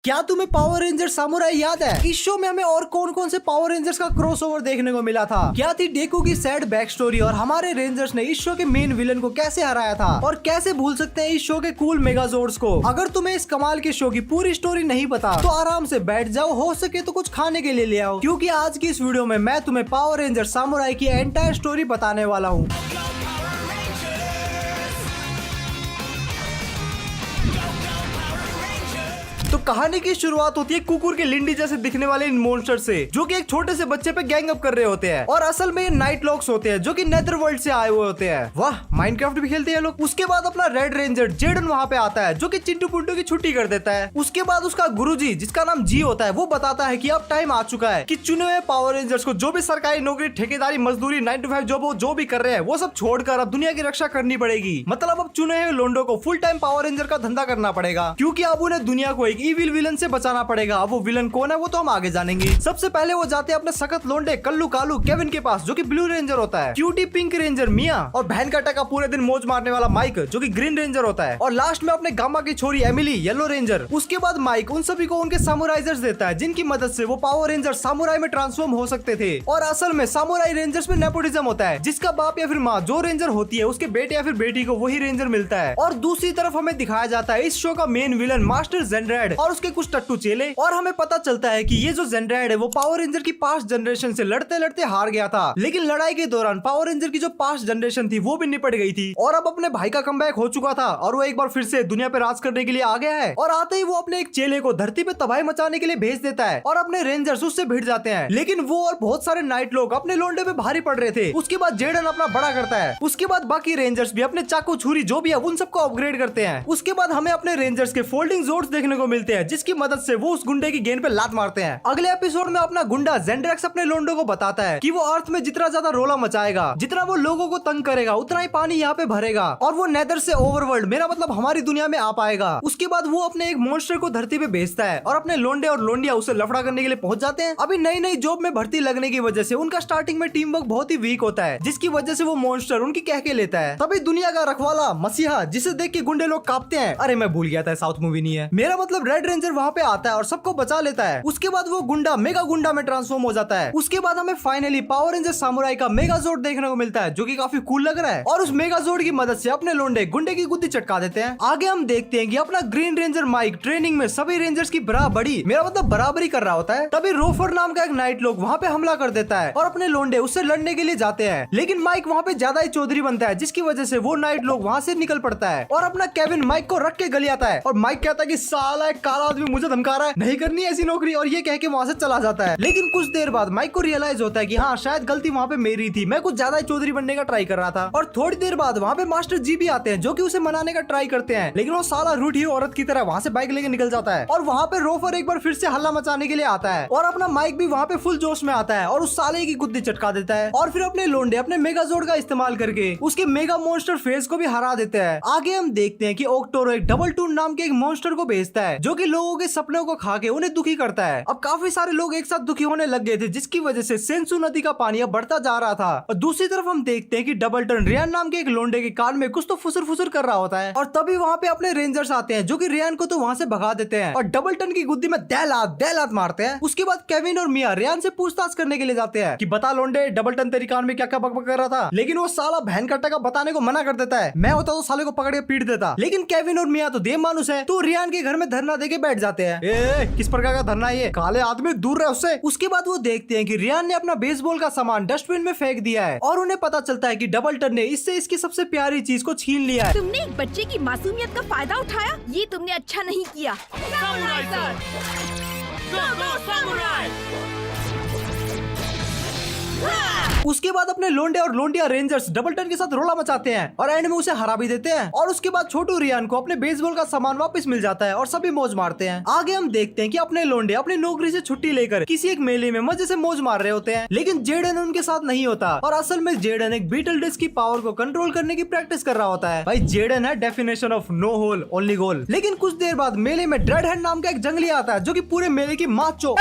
क्या तुम्हें power ranger samurai याद है? इस शो में हमें और कौन कौन से पावर रेंजर्स का क्रॉसओवर देखने को मिला था? क्या थी डेकू की सैड बैक स्टोरी और हमारे रेंजर्स ने इस शो के मेन विलन को कैसे हराया था? और कैसे भूल सकते हैं इस शो के कूल मेगाजोर्ड्स को? अगर तुम्हें इस कमाल के शो की पूरी स्टोरी नहीं पता तो आराम से बैठ जाओ, हो सके तो कुछ खाने के लिए ले आओ, क्योंकि आज की इस वीडियो में मैं तुम्हें पावर रेंजर सामुराई की एंटायर स्टोरी बताने वाला हूँ। तो कहानी की शुरुआत होती है कुकुर के लिंडी जैसे दिखने वाले इन मॉन्स्टर से, जो कि एक छोटे से बच्चे पे गैंग अप कर रहे होते हैं। और असल में ये नाइट लॉक्स होते हैं जो कि नेदरवर्ल्ड से आए हुए होते हैं। वाह, माइनक्राफ्ट भी खेलते हैं लोग। उसके बाद अपना रेड रेंजर जेडन वहाँ पे आता है, जो कि चिंटू पुंटू की छुट्टी कर देता है। उसके बाद उसका गुरुजी, जिसका नाम जी होता है, वो बताता है कि अब टाइम आ चुका है कि चुने हुए पावर रेंजर्स को जो भी सरकारी नौकरी, ठेकेदारी, मजदूरी, 9 to 5 जॉब वो जो भी कर रहे हैं वो सब छोड़कर अब दुनिया की रक्षा करनी पड़ेगी। मतलब अब चुने हुए लोंडो को फुल टाइम पावर रेंजर का धंधा करना पड़ेगा, क्योंकि अब उन्हें दुनिया को एक इविल विलन से बचाना पड़ेगा। अब वो विलन कौन है वो तो हम आगे जानेंगे। सबसे पहले वो जाते हैं अपने सखत लोंडे कल्लू कालू केविन के पास, जो कि ब्लू रेंजर होता है, क्यूटी पिंक रेंजर मिया, और बहन का टका पूरे दिन मौज मारने वाला माइक, जो कि ग्रीन रेंजर होता है, और लास्ट में अपने गामा की छोरी एमिली येलो रेंजर। उसके बाद माइक उन सभी को उनके सामुराइजर्स देता है, जिनकी मदद से वो पावर रेंजर सामुराई में ट्रांसफॉर्म हो सकते थे। और असल में सामुराई रेंजर्स में नेपोटिज्म होता है, जिसका बाप या फिर माँ जो रेंजर होती है उसके बेटे या फिर बेटी को वही रेंजर मिलता है। और दूसरी तरफ हमें दिखाया जाता है इस शो का मेन विलन मास्टर जेनरेड और उसके कुछ टट्टू चेले। और हमें पता चलता है कि ये जो जेनरेड है वो पावर रेंजर की पास्ट जनरेशन से लड़ते लड़ते हार गया था, लेकिन लड़ाई के दौरान पावर रेंजर की जो पास्ट जनरेशन थी वो भी निपट गई थी और अब अपने भाई का कमबैक हो चुका था और वो एक बार फिर से दुनिया पे राज करने के लिए आ गया है। और आते ही वो अपने एक चेले को धरती पे तबाही मचाने के लिए भेज देता है और अपने रेंजर्स उससे भिड़ जाते हैं, लेकिन वो और बहुत सारे नाइट लोग अपने लोंडे पे भारी पड़ रहे थे। उसके बाद जेडन अपना बड़ा करता है। उसके बाद बाकी रेंजर्स भी अपने चाकू छुरी जो भी है उन सबको अपग्रेड करते हैं। उसके बाद हमें अपने रेंजर्स के फोल्डिंग जोर्ड्स देखने को मिलते हैं, जिसकी मदद से वो उस गुंडे की गेंद पे लात मारते हैं। अगले एपिसोड में अपना गुंडा जेंड्रेक्स अपने लोंडो को बताता है कि वो अर्थ में जितना ज्यादा रोला मचाएगा, जितना वो लोगों को तंग करेगा, उतना ही पानी यहाँ पे भरेगा और वो नेदर से ओवरवर्ल्ड, मेरा मतलब हमारी दुनिया में आ पाएगा। उसके बाद वो अपने एक मॉन्स्टर को धरती पे भेजता है और अपने लोंडे और लोंडिया उसे लफड़ा करने के लिए पहुंच जाते हैं। अभी नई नई जॉब में भर्ती लगने की वजह से उनका स्टार्टिंग में टीम वर्क बहुत ही वीक होता है, जिसकी वजह से वो मॉन्स्टर उनकी कह के लेता है। तभी दुनिया का रखवाला मसीहा, जिसे देख के गुंडे लोग कांपते हैं। अरे मैं भूल गया था, साउथ मूवी नहीं है, मेरा मतलब रेड रेंजर वहाँ पे आता है और सबको बचा लेता है। उसके बाद वो गुंडा मेगा गुंडा में ट्रांसफॉर्म हो जाता है। उसके बाद हमें फाइनली पावर रेंजर सामुराई का मेगाजोर्ड देखने को मिलता है, जो कि काफी कूल लग रहा है, और उस मेगाजोर्ड की मदद से अपने लोंडे गुंडे की गुद्दी चटका देते हैं। आगे हम देखते हैं कि अपना ग्रीन रेंजर माइक ट्रेनिंग में सभी रेंजर्स की बराबरी, मेरा मतलब बराबरी कर रहा होता है। तभी रोफर नाम का एक नाइट लोग वहाँ पे हमला कर देता है और अपने लोंडे उससे लड़ने के लिए जाते हैं, लेकिन माइक वहाँ पे ज्यादा ही चौधरी बनता है, जिसकी वजह से वो नाइट लोग वहाँ से निकल पड़ता है और अपना केविन माइक को रख के गली आता है। और माइक कहता है कि साला एक काला आदमी मुझे धमका रहा है, नहीं करनी ऐसी नौकरी, और ये कह के वहाँ से चला जाता है। लेकिन कुछ देर बाद माइक को रियलाइज होता है कि हाँ, शायद गलती वहाँ पे मेरी थी, मैं कुछ ज्यादा ही चौधरी बनने का ट्राई कर रहा था। और थोड़ी देर बाद वहाँ पे मास्टर जी भी आते हैं, जो कि उसे मनाने का ट्राई करते हैं, लेकिन वो साला रूठी औरत की तरह वहाँ से बाइक लेके निकल जाता है। और वहाँ पे रोफर एक बार फिर से हल्ला मचाने के लिए आता है और अपना माइक भी वहाँ पे फुल जोश में आता है और उस साले की गुद्दी चटका देता है। और फिर अपने लोंडे अपने मेगाजोर्ड का इस्तेमाल करके उसके मेगा मॉन्स्टर फेस को भी हरा देते हैं। आगे हम देखते हैं कि ओक्टोरो एक डबल टून नाम के एक मॉन्स्टर को भेजता है, जो कि लोगों के सपनों को खा के उन्हें दुखी करता है। अब काफी सारे लोग एक साथ दुखी होने लग गए थे, जिसकी वजह से सेंसु नदी का पानी अब बढ़ता जा रहा था। और दूसरी तरफ हम देखते हैं कि डबल टन रियान नाम के एक लोंडे के कान में कुछ तो फुसर फुसर कर रहा होता है। और तभी वहाँ पे अपने रेंजर्स आते हैं, जो कि रियान को तो वहाँ से भगा देते हैं और डबल टन की गुद्दी में दहलात मारते हैं। उसके बाद केविन और मिया रियान से पूछताछ करने के लिए जाते हैं कि बता लोंडे, डबल टन तेरी कान में क्या क्या बकबक कर रहा था। लेकिन वो साला बहन का टका बताने को मना कर देता है। मैं होता तो साले को पकड़ के पीट देता, लेकिन केविन और मिया तो देव मानुस है, तो रियान के घर में धरना देके बैठ जाते हैं। किस प्रकार का धरना ये, काले आदमी दूर रहे उससे। उसके बाद वो देखते हैं कि रियान ने अपना बेसबॉल का सामान डस्टबिन में फेंक दिया है और उन्हें पता चलता है कि डबल टन ने इससे इसकी सबसे प्यारी चीज को छीन लिया है। तुमने एक बच्चे की मासूमियत का फायदा उठाया, ये तुमने अच्छा नहीं किया। Samurai sir! Go go samurai! उसके बाद अपने लोंडे और लोंडिया रेंजर्स डबल टन के साथ रोला मचाते हैं और एंड में उसे हरा भी देते हैं। और उसके बाद छोटू रियान को अपने बेसबॉल का सामान वापस मिल जाता है और सभी मौज मारते हैं। आगे हम देखते हैं कि अपने लोंडे अपनी नौकरी से छुट्टी लेकर किसी एक मेले में मजे से मौज मार रहे होते हैं, लेकिन जेडन उनके साथ नहीं होता। और असल में जेडन एक बीटल डिस्क की पावर को कंट्रोल करने की प्रैक्टिस कर रहा होता है। भाई जेडन है definition of no hole only goal. लेकिन कुछ देर बाद मेले में ड्रेड हैंड नाम का एक जंगली आता है, जो कि पूरे मेले की माचो।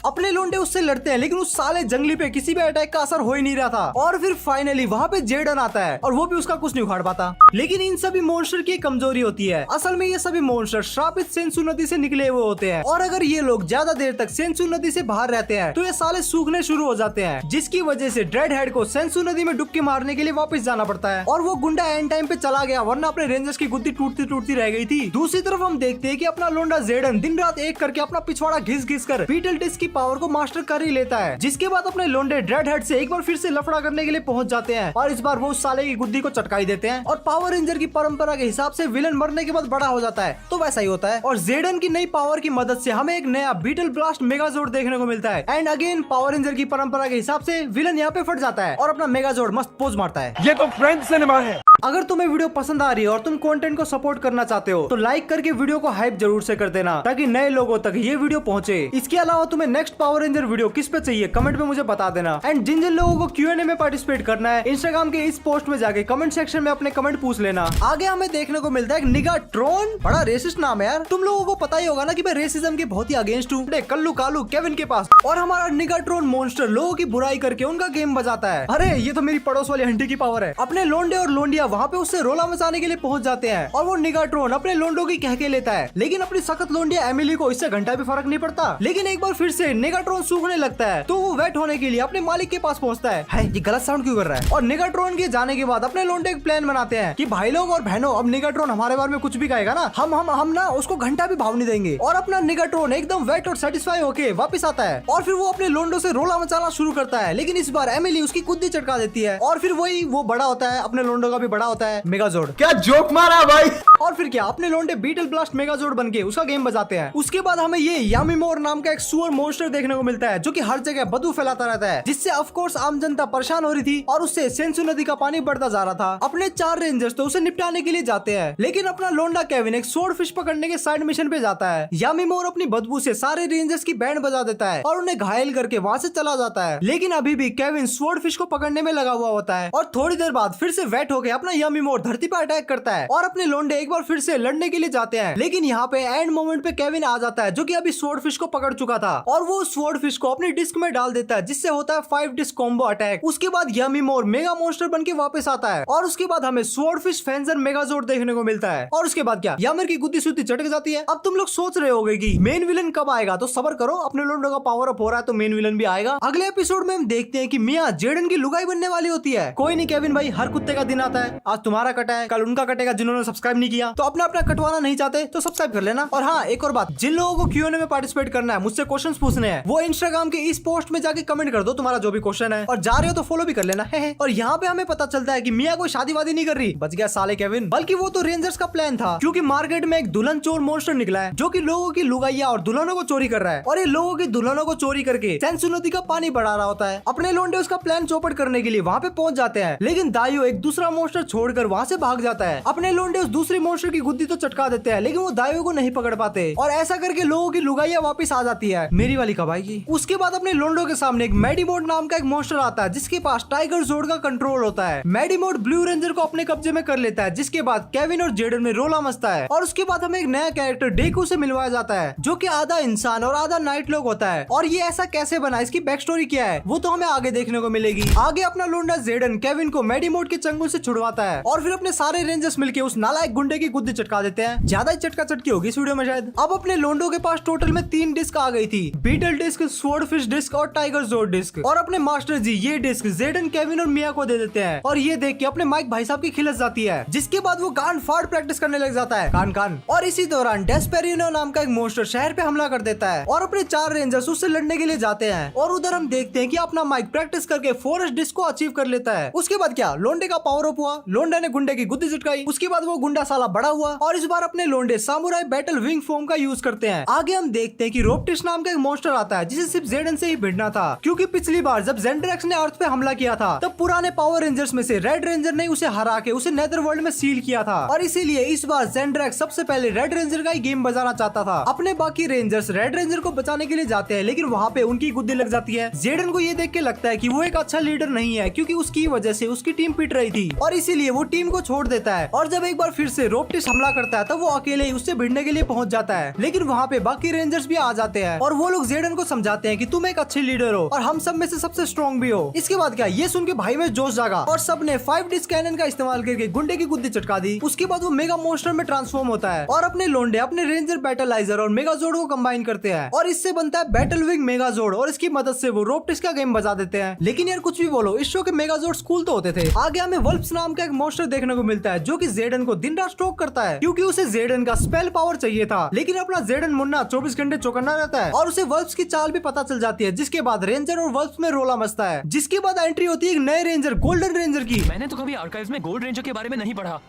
अपने लोंडे उससे लड़ते हैं, लेकिन उस साले जंगली पे किसी किसी भी अटैक का असर हो ही नहीं रहा था। और फिर फाइनली वहाँ पे जेडन आता है और वो भी उसका कुछ नहीं उखाड़ पाता। लेकिन इन सभी मॉन्स्टर की एक कमजोरी होती है, असल में ये सभी मॉन्स्टर श्रापित सेंसु नदी से निकले हुए होते हैं और अगर ये लोग ज्यादा देर तक सेंसु नदी से बाहर रहते हैं तो ये साले सूखने शुरू हो जाते हैं, जिसकी वजह से ड्रेड हेड को सेंसु नदी में डुबकी मारने के लिए वापस जाना पड़ता है। और वो गुंडा एंड टाइम पे चला गया, वरना अपने रेंजर्स की गुद्दी टूटती टूटती रह गई थी। दूसरी तरफ हम देखते हैं कि अपना लोंडा जेडन दिन रात एक करके अपना पिछवाड़ा घिस घिस कर बीटल डिस्क की पावर को मास्टर कर ही लेता है, जिसके बाद अपने लोंडे ड्रेड हेड से एक बार फिर से लफड़ा करने के लिए पहुंच जाते हैं और इस बार वो उस साले की गुद्दी को चटकाई देते हैं। और पावर रेंजर की परंपरा के हिसाब से विलन मरने के बाद बड़ा हो जाता है, तो वैसा ही होता है। और जेडन की नई पावर की मदद से हमें एक नया बीटल ब्लास्ट मेगाजोर्ड देखने को मिलता है। एंड अगेन पावर रेंजर की परंपरा के हिसाब से विलन यहाँ पे फट जाता है और अपना मेगाजोर्ड मस्त पोज मारता है। ये तो फ्रेंच सिनेमा है। अगर तुम्हें वीडियो पसंद आ रही है और तुम कंटेंट को सपोर्ट करना चाहते हो तो लाइक करके वीडियो को हाइप जरूर से कर देना, ताकि नए लोगों तक ये वीडियो पहुंचे। इसके अलावा तुम्हें नेक्स्ट पावर रेंजर वीडियो किस पे चाहिए कमेंट में मुझे बता देना। एंड जिन जिन लोगों को Q&A में पार्टिसिपेट करना है, इंस्टाग्राम के इस पोस्ट में जाके कमेंट सेक्शन में अपने कमेंट पूछ लेना। आगे हमें देखने को मिलता है एक निगाट्रॉन, बड़ा रेसिस्ट नाम है यार। तुम लोगों को पता ही होगा ना कि मैं रेसिज्म के बहुत ही अगेंस्ट हूँ। कल्लू कालू केविन के पास और हमारा निगाट्रॉन मॉन्स्टर लोगों की बुराई करके उनका गेम बजाता है। अरे ये तो मेरी पड़ोस वाली आंटी की पावर है। अपने लोंडे और लोंडिया वहाँ पे उससे रोला मचाने के लिए पहुंच जाते हैं और वो निगाट्रॉन अपने लोंडो की कह के लेता है, लेकिन अपनी सख्त लोंडिया एमिली को इससे घंटा भी फर्क नहीं पड़ता। लेकिन एक बार फिर से निगाट्रॉन सूखने लगता है तो वो वेट होने के लिए अपने मालिक के पास पहुंचता है। ये गलत साउंड क्यों कर रहा है? और निगाट्रॉन के जाने के बाद अपने लोंडे एक प्लान बनाते हैं कि भाई लोग और बहनों, अब निगाट्रॉन हमारे बारे में कुछ भी कहेगा ना, हम ना उसको घंटा भी भाव नहीं देंगे। और अपना निगाट्रॉन एकदम वेट और सेटिस्फाई होके वापस आता है और फिर वो अपने लोंडो से रोला मचाना शुरू करता है, लेकिन इस बार एमिली उसकी कुद्दी चटका देती है और फिर वो बड़ा होता है, अपने लोंडो का भी बड़ा होता है मेगाजोर्ड। क्या जोक मारा भाई। और फिर क्या अपने लोंडे बीटल ब्लास्ट मेगाजोर्ड बन के उसका गेम बजाते हैं। उसके बाद हमें ये यामीमोर नाम का एक सुअर मॉन्स्टर देखने को मिलता है जो कि हर जगह बदबू फैलाता रहता है, जिससे ऑफ कोर्स आम जनता परेशान हो रही थी और उससे सेंसु नदी का पानी बढ़ता जा रहा था। अपने 4 रेंजर्स तो उसे निपटाने के लिए जाते हैं, लेकिन अपना लोंडा केविन एक स्वॉर्ड फिश पकड़ने के साइड मिशन पे जाता है। यामीमोर अपनी बदबू से सारे रेंजर्स की बैंड बजा देता है और उन्हें घायल करके वहाँ से चला जाता है, लेकिन अभी भी केविन स्वॉर्ड फिश को पकड़ने में लगा हुआ होता है। और थोड़ी देर बाद फिर से वेट होकर अपना यामीमोर धरती पर अटैक करता है और अपने लोंडे एक बार फिर से लड़ने के लिए जाते हैं, लेकिन यहाँ पे एंड मोमेंट पे केविन आ जाता है जो कि अभी स्वॉर्ड फिश को पकड़ चुका था और वो स्वॉर्ड फिश को अपनी डिस्क में डाल देता है, जिससे होता है 5 डिस्क कॉम्बो अटैक। उसके बाद यामीमोर मेगा मॉन्स्टर बन के वापस आता है और उसके बाद हमें स्वॉर्ड फिश फेंजर मेगाजोर्ड देखने को मिलता है। और उसके बाद क्या यामिर की गुद्दी सुद्दी चटक जाती है। अब तुम लोग सोच रहे होगे कि मेन विलन कब आएगा, तो सबर करो, अपने लोंडो का पावर अप हो रहा है तो मेन विलन भी आएगा। अगले एपिसोड में हम देखते हैं कि मिया जेडन की लुगाई बनने वाली होती है। कोई नहीं केविन भाई, हर कुत्ते का दिन आता है, आज तुम्हारा कटा है, कल उनका कटेगा जिन्होंने सब्सक्राइब नहीं किया। तो अपना अपना कटवाना नहीं चाहते तो सब्सक्राइब कर लेना। और हाँ, एक और बात, जिन लोगों को Q&A में पार्टिसिपेट करना है, मुझसे क्वेश्चंस पूछने हैं, वो इंस्टाग्राम के इस पोस्ट में जाके कमेंट कर दो तुम्हारा जो भी क्वेश्चन है, और जा रहे हो तो फॉलो भी कर लेना है। और यहाँ पे हमें पता चलता है कि मिया कोई शादी वादी नहीं कर रही, बच गया साले केविन, बल्कि वो तो रेंजर्स का प्लान था, क्योंकि मार्केट में एक दुल्हन चोर मॉन्स्टर निकला है जो कि लोगों की लुगाइया और दुल्हनों को चोरी कर रहा है। और ये लोगों की दुल्हनों को चोरी करके सेंसु नदी का पानी बढ़ा रहा होता है। अपने लोंडे उसका प्लान चौपट करने के लिए वहाँ पे पहुंच जाते हैं, लेकिन दाइयो एक दूसरा मॉन्स्टर छोड़कर वहाँ से भाग जाता है। अपने लोंडे उस दूसरे मॉन्स्टर की गुद्दी तो चटका देते हैं, लेकिन वो दाइयो को नहीं पकड़ पाते और ऐसा करके लोगों की लुगाइया वापस आ जाती है। मेरी वाली कब आएगी? उसके बाद अपने लोंडो के सामने एक मेडीमोड नाम का एक मॉन्स्टर आता है जिसके पास टाइगर जोर्ड का कंट्रोल होता है। मेडीमोड ब्लू रेंजर को अपने कब्जे में कर लेता है, जिसके बाद केविन और जेडन में रोला मचता है। और उसके बाद हमें एक नया कैरेक्टर डेकू से मिलवाया जाता है जो कि आधा इंसान और आधा नाइट लॉग होता है। और ये ऐसा कैसे बना, इसकी बैक स्टोरी क्या है, वो तो हमें आगे देखने को मिलेगी। आगे अपना लोंडा जेडन केविन को मेडीमोड के चंगुल से छुड़वाता है और फिर अपने सारे रेंजर्स मिलके उस नालायक गुंडे की गुद्दी चटका देते हैं। ज्यादा ही चटका चटकी होगी इस वीडियो में शायद। अब अपने लोंडो के पास टोटल में 3 डिस्क आ गई थी, beetle disc, sword fish disc और टाइगर जोर्ड डिस्क। और अपने मास्टर जी ये डिस्क जेडन, केविन और मिया को दे देते हैं और ये देख के अपने माइक भाई साहब की खिलस जाती है, जिसके बाद वो कान फाड़ प्रैक्टिस करने लग जाता है, कान। और इसी दौरान डेस्पेरिनो नाम का एक मॉन्स्टर शहर पे हमला कर देता है और अपने 4 रेंजर्स उससे लड़ने के लिए जाते हैं। और उधर हम देखते हैं कि अपना माइक प्रैक्टिस करके फॉरेस्ट डिस्क को अचीव कर लेता है। उसके बाद क्या लोंडे का पावर अप हुआ, लोंडे ने गुंडे की गुद्दी चटकाई, उसके बाद वो गुंडा साला बड़ा हुआ और इस बार अपने लोंडे सामुराई बैटल विंग फॉर्म का यूज करते हैं। आगे हम देखते हैं कि रोपटिश नाम का एक मॉन्स्टर आता है जिसे सिर्फ जेडन से ही भिड़ना था, क्योंकि पिछली बार जब जेंड्रेक्स ने अर्थ पे हमला किया था तब पुराने पावर रेंजर्स में से रेड रेंजर ने उसे हरा के उसे नेदर वर्ल्ड में सील किया था। और इसीलिए इस बार जेंड्रेक्स सबसे पहले रेड रेंजर का ही गेम बजाना चाहता था। अपने बाकी रेंजर्स रेड रेंजर को बचाने के लिए जाते हैं, लेकिन वहाँ पे उनकी गुद्दी लग जाती है। जेडन को ये देख के लगता है कि वो एक अच्छा लीडर नहीं है, क्योंकि उसकी वजह से उसकी टीम पिट रही थी और इसीलिए इसीलिए वो टीम को छोड़ देता है और जब एक बार फिर से रोपटिस हमला करता है तब वो अकेले ही उससे भिड़ने के लिए पहुंच जाता है। लेकिन वहाँ पे बाकी रेंजर्स भी आ जाते हैं और वो लोग जेडन को समझाते हैं कि तुम एक अच्छे लीडर हो और हम सब में से सबसे स्ट्रॉन्ग भी हो। इसके बाद क्या ये सुन के भाई में जोश जागा और सबने 5 डिस्क कैनन का इस्तेमाल करके गुंडे की गुद्दी चटका दी। उसके बाद वो मेगा मॉन्स्टर में ट्रांसफॉर्म होता है और अपने लोंडे अपने रेंजर बैटलाइजर और मेगाजोर्ड को कंबाइन करते हैं और इससे बनता है बैटल विंग मेगाजोर्ड और इसकी मदद से वो रोपटिस का गेम बजा देते हैं। लेकिन यार कुछ भी बोलो, इस शो के मेगाजोर्ड स्कूल तो होते थे। आगे हमें वल्प्स नाम का एक मॉन्स्टर देखने को मिलता है जो कि जेडन को दिन रात स्ट्रोक करता है क्योंकि उसे जेडन का स्पेल पावर चाहिए था। लेकिन अपना जेडन मुन्ना 24 घंटे चौकन्ना रहता है और उसे वल्प्स की चाल भी पता चल जाती है, जिसके बाद रेंजर और वल्प्स में रोला मचता है। जिसके बाद एंट्री होती है एक नए रेंजर गोल्डन रेंजर की। मैंने तो कभी आर्काइव्स में गोल्ड रेंजर के बारे में नहीं पढ़ा।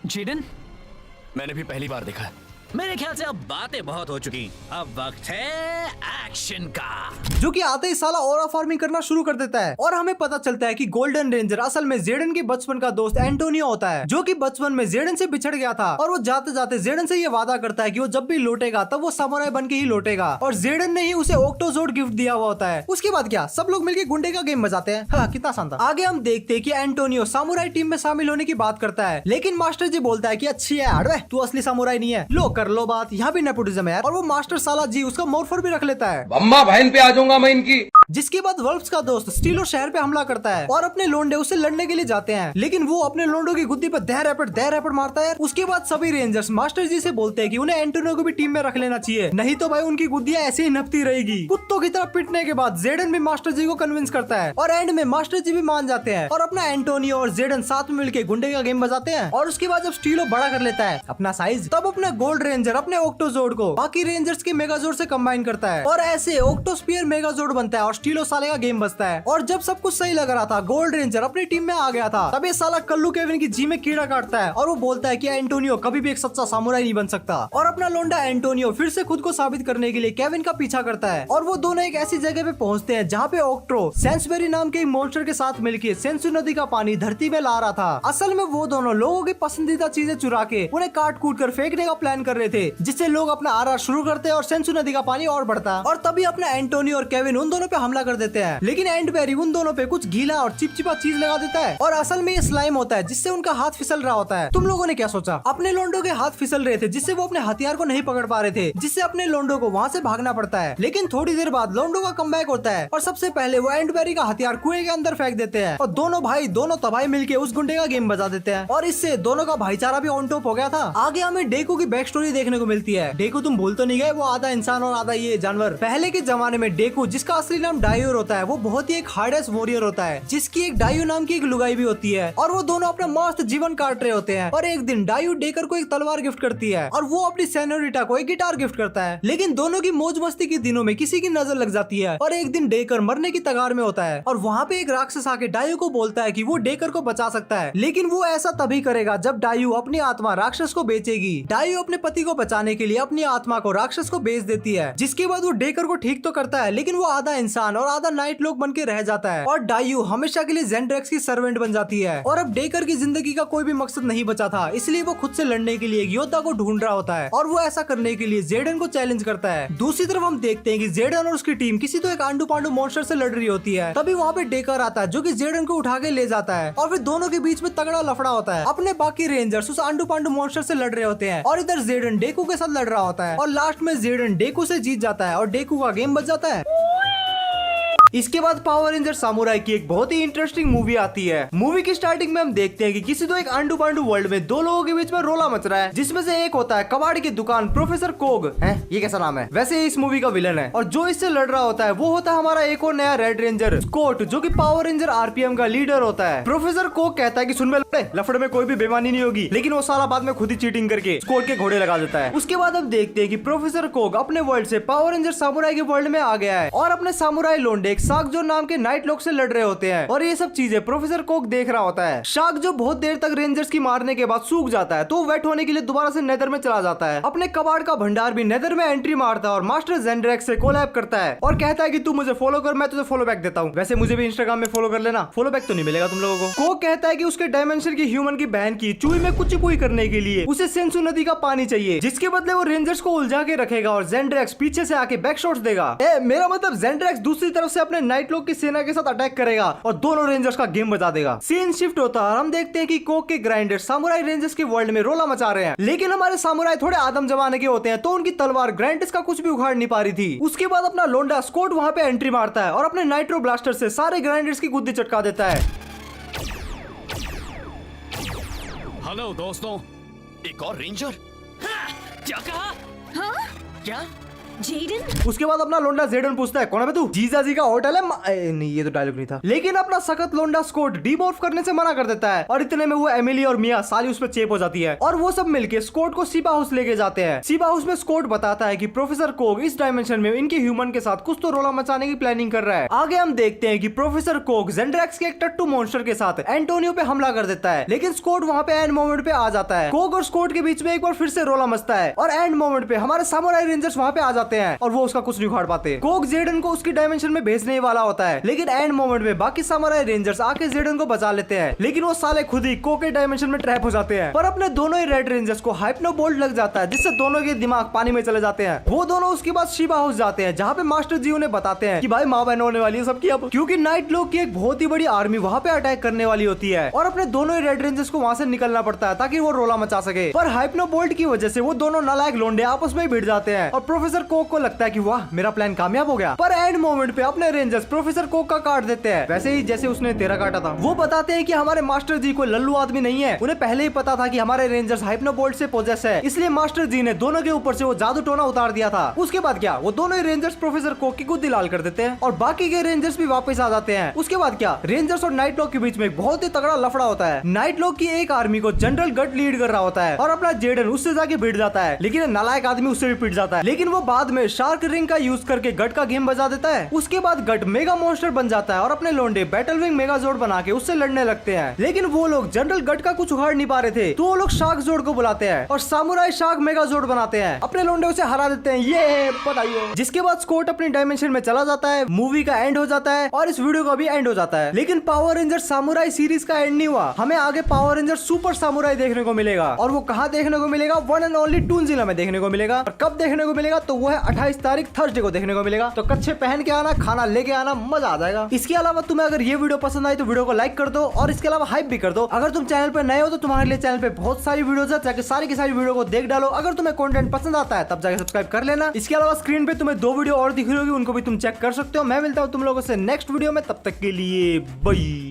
जेडन मैंने भी पहली बार देखा। मेरे ख्याल से अब बातें बहुत हो चुकी, अब वक्त है एक्शन का। जो कि आते ही साला ऑरा फार्मिंग करना शुरू कर देता है और हमें पता चलता है कि गोल्डन रेंजर असल में जेडन के बचपन का दोस्त एंटोनियो होता है जो कि बचपन में जेडन से बिछड़ गया था और वो जाते जाते जेडन से ये वादा करता है कि वो जब भी लौटेगा तब वो सामुराई बन के ही लौटेगा और जेडन ने ही उसे ऑक्टोजोड गिफ्ट दिया हुआ होता है। उसके बाद क्या सब लोग मिलकर गुंडे का गेम बजाते हैं। हाँ, कितना शानदार। आगे हम देखते हैं कि एंटोनियो सामुराई टीम में शामिल होने की बात करता है लेकिन मास्टर जी बोलता है कि अच्छी है हड़वे, तू असली सामुराई नहीं है, लो कर लो बात। यहाँ भी नेपोटिज्म है यार। और वो मास्टर साला जी उसका मोरफर भी रख लेता है। अम्मा बहन पे आ जाऊंगा मैं इनकी। जिसके बाद वल्प्स का दोस्त स्टीलो शहर पे हमला करता है और अपने लोंडे उससे लड़ने के लिए जाते हैं लेकिन वो अपने लोंडों की गुद्दी पे दह रैपट मारता है। उसके बाद सभी रेंजर्स मास्टर जी से बोलते हैं कि उन्हें एंटोनियो को भी टीम में रख लेना चाहिए, नहीं तो भाई उनकी गुद्दियां ऐसे ही नपती रहेगी। कुत्तों की तरह पिटने के बाद जेडन भी मास्टर जी को कन्विंस करता है और एंड में मास्टर जी भी मान जाते हैं और अपना एंटोनियो और जेडन साथ में मिलकर गुंडे का गेम बजाते हैं। और उसके बाद जब स्टीलो बड़ा कर लेता है अपना साइज, तब अपना गोल्ड रेंजर अपने ऑक्टोजोर्ड को बाकी रेंजर्स के मेगाजोर्ड से कंबाइन करता है और ऐसे ऑक्टोस्फीयर मेगाजोर्ड बनता है और स्टीलो साले का गेम बजता है। और जब सब कुछ सही लग रहा था, गोल्ड रेंजर अपनी टीम में आ गया था, तब ये साला कल्लू केविन की जी में कीड़ा काटता है और वो बोलता है कि एंटोनियो कभी भी एक सच्चा सामुराई नहीं बन सकता। और अपना लोंडा एंटोनियो फिर से खुद को साबित करने के लिए केविन का पीछा करता है और वो दोनों एक ऐसी जगह पे पहुंचते हैं जहाँ पे ऑक्ट्रो सेंसबेरी नाम के एक मॉन्स्टर के साथ मिलकर सेंसु नदी का पानी धरती में ला रहा था। असल में वो दोनों लोगों की पसंदीदा चीजें चुरा के उन्हें काट कूट कर फेंकने का प्लान कर रहे थे, जिससे लोग अपना आरा शुरू करते हैं और सेंसु नदी का पानी और बढ़ता। और तभी अपना एंटोनियो और केविन उन दोनों पे हमला कर देते हैं लेकिन एंटबेरी उन दोनों पे कुछ गीला और चिपचिपा चीज लगा देता है और असल में ये स्लाइम होता है जिससे उनका हाथ फिसल रहा होता है। तुम लोगों ने क्या सोचा? अपने लोंडो के हाथ फिसल रहे थे जिससे वो अपने हथियार को नहीं पकड़ पा रहे थे, जिससे अपने लोंडो को वहाँ से भागना पड़ता है। लेकिन थोड़ी देर बाद लोंडो का कमबैक होता है और सबसे पहले वो एंटबेरी का हथियार कुएं के अंदर फेंक देते हैं और दोनों भाई दोनों तबाही मिलके उस गुंडे का गेम बजा देते हैं और इससे दोनों का भाईचारा भी ऑन टॉप हो गया था। आगे हमें डेकू की बैक स्टोरी देखने को मिलती है। डेकू तुम भूल तो नहीं गए, वो आधा इंसान और आधा ये जानवर। पहले के जमाने में डेकू, जिसका असली नाम डायोर होता है, वो बहुत ही एक हार्डेस्ट वॉरियर होता है जिसकी एक डायू नाम की एक लुगाई भी होती है और वो दोनों अपना मस्त जीवन काट रहे होते हैं। और एक दिन डायू डेकर को एक तलवार गिफ्ट करती है और वो अपनी सेनोरिटा को एक गिटार गिफ्ट करता है। लेकिन दोनों की मौज मस्ती के दिनों में किसी की नजर लग जाती है और एक दिन डेकर मरने की तगार में होता है और वहाँ पे एक राक्षस आके डायू को बोलता है कि वो डेकर को बचा सकता है, लेकिन वो ऐसा तभी करेगा जब डायू अपनी आत्मा राक्षस को बेचेगी। डायू अपने पति को बचाने के लिए अपनी आत्मा को राक्षस को बेच देती है, जिसके बाद वो डेकर को ठीक तो करता है लेकिन वो आधा इंसान और आधा नाइट लोग बन के रह जाता है और डायू हमेशा के लिए जेंड्रेक्स की सर्वेंट बन जाती है। और अब डेकर की जिंदगी का कोई भी मकसद नहीं बचा था, इसलिए वो खुद से लड़ने के लिए एक योद्धा को ढूंढ रहा होता है और वो ऐसा करने के लिए जेडन को चैलेंज करता है। दूसरी तरफ हम देखते हैं कि जेडन और उसकी टीम किसी तो एक आंडू पांडू मॉन्स्टर से लड़ रही होती है। तभी वहाँ पे डेकर आता है जो कि जेडन को उठा के ले जाता है और फिर दोनों के बीच में तगड़ा लफड़ा होता है। अपने बाकी रेंजर्स उस आंडू पांडू मॉन्स्टर से लड़ रहे होते हैं और इधर जेडन डेकू के साथ लड़ रहा होता है और लास्ट में जेडन डेकू से जीत जाता है और डेकू का गेम बच जाता है। इसके बाद पावर रेंजर सामुराई की एक बहुत ही इंटरेस्टिंग मूवी आती है। मूवी की स्टार्टिंग में हम देखते हैं कि किसी तो एक आंडू पांडू वर्ल्ड में दो लोगों के बीच में रोला मच रहा है, जिसमें से एक होता है कबाड़ी की दुकान प्रोफेसर कोग है, ये कैसा नाम है, वैसे इस मूवी का विलन है। और जो इससे लड़ रहा होता है वो होता है हमारा एक और नया रेड रेंजर स्कॉट, जो कि पावर रेंजर आरपीएम का लीडर होता है। प्रोफेसर कोग कहता है कि सुन बे, लफड़े में कोई भी बेईमानी नहीं होगी, लेकिन वो साला बाद में खुद ही चीटिंग करके स्कॉट के घोड़े लगा देता है। उसके बाद हम देखते हैं कि प्रोफेसर कोग अपने वर्ल्ड से पावर रेंजर सामुराई के वर्ल्ड में आ गया है और अपने सामुराई लोंडे एक साकजो नाम के नाइट लोग से लड़ रहे होते हैं और ये सब चीजें प्रोफेसर कोक देख रहा होता है। शाक जो बहुत देर तक रेंजर्स की मारने के बाद सूख जाता है तो वेट होने के लिए दोबारा से नेदर में चला जाता है। अपने कबाड़ का भंडार भी नेदर में एंट्री मारता है और मास्टर जेंड्रेक्स से कोलैब करता है और कहता है कि तू मुझे फॉलो कर, मैं तुझे फॉलो बैक देता हूँ। वैसे मुझे भी इंस्टाग्राम में फॉलो कर लेना, फॉलो बैक तो नहीं मिलेगा तुम लोगों को। कोक कहता है कि उसके डायमेंशन की ह्यूमन की बहन की चूई में कुछ पुई करने के लिए उसे सेंसु नदी का पानी चाहिए, जिसके बदले वो रेंजर्स को उलझा के रखेगा और जेंड्रेक्स पीछे से आके बैक शॉट्स देगा। मेरा मतलब जेंड्रेक्स दूसरी तरफ से अपने अपने नाइट लॉक की सेना के साथ अटैक करेगा और दोनों रेंजर्स का गेम बजा देगा। सीन शिफ्ट होता है और हम देखते हैं कि कोक के ग्राइंडर सामुराई रेंजर्स के वर्ल्ड में रोला मचा रहे हैं, लेकिन हमारे सामुराई थोड़े आदम जमाने के होते हैं तो उनकी तलवार ग्राइंडर्स का कुछ भी उखाड़ नहीं पा रही थी। उसके बाद अपना लोंडा स्कॉट वहां पे एंट्री मारता है और अपने नाइट्रो ब्लास्टर से सारे ग्राइंडर्स की गुद्दी चटका देता है। हेलो दोस्तों, एक और रेंजर? क्या कहा? हाँ? क्या? जेडन? उसके बाद अपना लोंडा जेडन पूछता है कौन है बे तू? जीजा जी का होटल है? नहीं ये तो डायलॉग नहीं था। लेकिन अपना सखत लोंडा स्कॉट डीमॉर्फ करने से मना कर देता है और इतने में वो एमिली और मिया साली उस पर चेप हो जाती है और वो सब मिलके स्कॉट को सीबा हाउस लेके जाते हैं। सीबा हाउस में स्कॉट बताता है कि प्रोफेसर कोग इस डायमेंशन में इनके ह्यूमन के साथ कुछ तो रोला मचाने की प्लानिंग कर रहा है। आगे हम देखते हैं कि प्रोफेसर कोग जेंड्रैक्स के एक टट्टू मॉन्स्टर के साथ एंटोनियो पे हमला कर देता है, लेकिन स्कॉट वहां पे एंड मोमेंट पे आ जाता है। कोग और स्कॉट के बीच में एक बार फिर से रोला मचता है और एंड मोमेंट पे हमारे सामुराई रेंजर्स वहां पे आ जाते हैं और वो उसका कुछ नहीं उखाड़ पाते। कोग जेडन को उसकी डायमेंशन में भेजने ही वाला होता है, लेकिन एंड मोमेंट में बाकी सामुराई रेंजर्स आके जेडन को बचा लेते हैं, लेकिन वो साले खुद ही कोग के डायमेंशन में ट्रैप हो जाते हैं। पर अपने दोनों ही रेड रेंजर्स को हाइपनो बोल्ट लग जाता है जिससे दोनों के दिमाग पानी में चले जाते हैं। वो दोनों उसके बाद शिबा हाउस जाते हैं जहाँ पे मास्टर जी उन्हें बताते हैं कि भाई माँ बहन होने वाली है सबकी अब, क्योंकि नाइट लॉक की एक बहुत ही बड़ी आर्मी वहाँ पे अटैक करने वाली होती है और अपने दोनों ही रेड रेंजर्स को वहाँ से निकलना पड़ता है ताकि वो रोला मचा सके। पर हाइपनो बोल्ट की वजह से वो दोनों नालायक लोंडे आपस में भिड़ जाते हैं और प्रोफेसर कोग को लगता है कि वाह मेरा प्लान कामयाब हो गया। पर एंड मोमेंट पे अपने रेंजर्स प्रोफेसर कोग का काट देते हैं, वैसे ही जैसे उसने तेरा काटा था। वो बताते हैं कि हमारे मास्टर जी कोई लल्लू आदमी नहीं है, उन्हें पहले ही पता था कि हमारे रेंजर्स हाइपनो बोल्ट से पोजेस है, इसलिए मास्टर जी ने दोनों के ऊपर से वो जादू टोना उतार दिया था। उसके बाद क्या, वो दोनों ही रेंजर्स प्रोफेसर कोग की गुद्दी लाल कर देते हैं और बाकी के रेंजर्स भी वापस आ जाते हैं। उसके बाद क्या, रेंजर्स और नाइट लॉक के बीच में बहुत ही तगड़ा लफड़ा होता है। नाइट लॉक की एक आर्मी को जनरल गट लीड कर रहा होता है और अपना जेडन उससे जाके भिड़ जाता है, लेकिन नालायक आदमी उससे भी पिट जाता है, लेकिन वो बाद में शार्क रिंग का यूज करके गट का गेम बजा देता है। उसके बाद गट मेगा मॉन्स्टर बन जाता है और अपने लोंडे बैटल विंग मेगाजोर्ड बना के उससे लड़ने लगते हैं, लेकिन वो लोग जनरल गट का कुछ उखाड़ नहीं पा रहे थे तो वो लोग शार्क जोर्ड को बुलाते हैं और सामुराई शार्क मेगाजोर्ड बनाते हैं। अपने लोंडे उसे हरा देते हैं, ये बताइए। जिसके बाद स्कॉट अपनी डायमेंशन में चला जाता है, मूवी का एंड हो जाता है और इस वीडियो का भी एंड हो जाता है। लेकिन पावर रेंजर सामुराई सीरीज का एंड नहीं हुआ, हमें आगे पावर रेंजर सुपर सामुराई देखने को मिलेगा और वो कहाँ देखने को मिलेगा, वन एंड ओनली टूनजिला में देखने को मिलेगा। और कब देखने को मिलेगा, तो वो है 28 तारीख थर्सडे को देखने को मिलेगा। तो कच्छे पहन के आना, खाना लेके आना, मजा आ जाएगा। इसके अलावा तुम्हें अगर ये वीडियो पसंद आई तो वीडियो को लाइक कर दो और इसके अलावा हाइप भी कर दो। अगर तुम चैनल पर नए हो तो तुम्हारे लिए चैनल पे बहुत सारी वीडियोस है, जाके सारी की सारी वीडियो को देख डालो। अगर तुम्हें कंटेंट पसंद आता है तब जाके सब्सक्राइब कर लेना। इसके अलावा स्क्रीन पे तुम्हें 2 वीडियो और दिख रही होगी, उनको भी तुम चेक कर सकते हो। मैं मिलता हूँ तुम लोगों से नेक्स्ट वीडियो में, तब तक के लिए बाय।